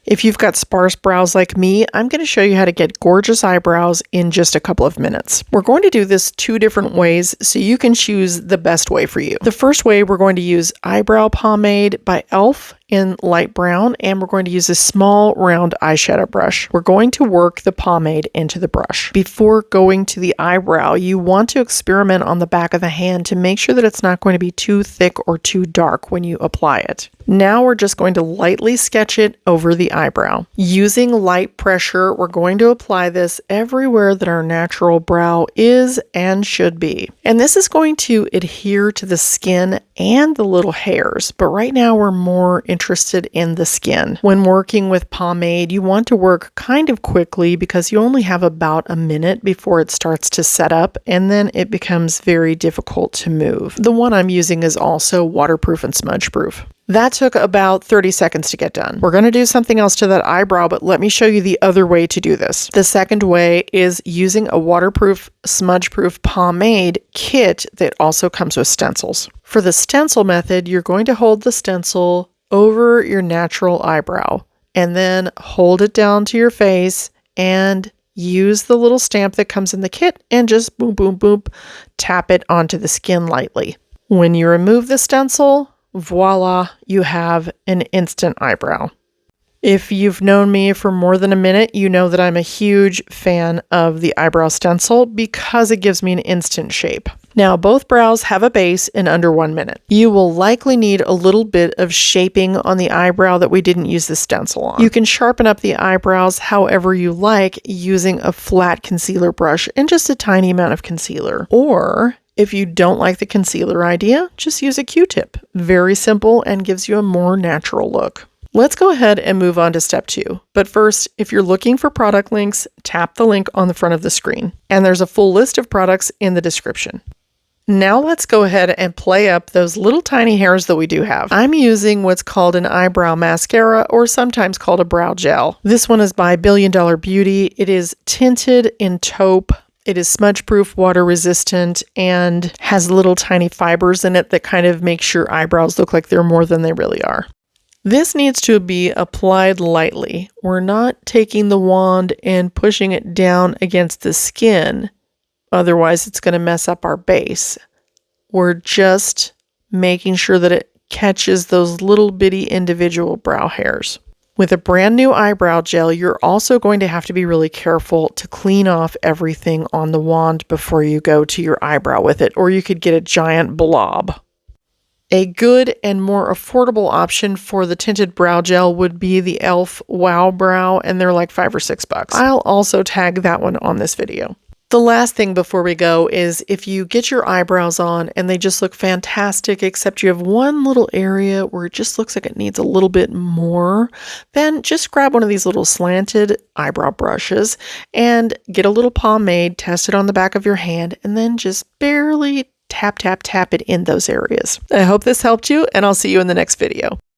If you've got sparse brows like me, I'm going to show you how to get gorgeous eyebrows in just a couple of minutes. We're going to do this 2 different ways so you can choose the best way for you. The first way, we're going to use Eyebrow Pomade by e.l.f. in light brown, and we're going to use a small round eyeshadow brush. We're going to work the pomade into the brush. Before going to the eyebrow, you want to experiment on the back of the hand to make sure that it's not going to be too thick or too dark when you apply it. Now we're just going to lightly sketch it over the eyebrow. Using light pressure, we're going to apply this everywhere that our natural brow is and should be. And this is going to adhere to the skin and the little hairs, but right now we're more interested in the skin. When working with pomade, you want to work kind of quickly because you only have about a minute before it starts to set up, and then it becomes very difficult to move. The one I'm using is also waterproof and smudge proof. That took about 30 seconds to get done. We're going to do something else to that eyebrow, but let me show you the other way to do this. The second way is using a waterproof, smudge-proof pomade kit that also comes with stencils. For the stencil method, you're going to hold the stencil over your natural eyebrow and then hold it down to your face and use the little stamp that comes in the kit and just boom, boom, boom, tap it onto the skin lightly. When you remove the stencil, voila, you have an instant eyebrow. If you've known me for more than a minute, you know that I'm a huge fan of the eyebrow stencil because it gives me an instant shape. Now, both brows have a base in under 1 minute. You will likely need a little bit of shaping on the eyebrow that we didn't use the stencil on. You can sharpen up the eyebrows however you like using a flat concealer brush and just a tiny amount of concealer. Or if you don't like the concealer idea, just use a Q-tip. Very simple and gives you a more natural look. Let's go ahead and move on to step 2. But first, if you're looking for product links, tap the link on the front of the screen. And there's a full list of products in the description. Now let's go ahead and play up those little tiny hairs that we do have. I'm using what's called an eyebrow mascara, or sometimes called a brow gel. This one is by Billion Dollar Beauty. It is tinted in taupe. It is smudge-proof, water-resistant, and has little tiny fibers in it that kind of makes your eyebrows look like they're more than they really are. This needs to be applied lightly. We're not taking the wand and pushing it down against the skin. Otherwise, it's going to mess up our base. We're just making sure that it catches those little bitty individual brow hairs. With a brand new eyebrow gel, you're also going to have to be really careful to clean off everything on the wand before you go to your eyebrow with it, or you could get a giant blob. A good and more affordable option for the tinted brow gel would be the e.l.f. Wow Brow, and they're like $5 or $6. I'll also tag that one on this video. The last thing before we go is if you get your eyebrows on and they just look fantastic, except you have one little area where it just looks like it needs a little bit more, then just grab one of these little slanted eyebrow brushes and get a little pomade, test it on the back of your hand, and then just barely tap, tap, tap it in those areas. I hope this helped you, and I'll see you in the next video.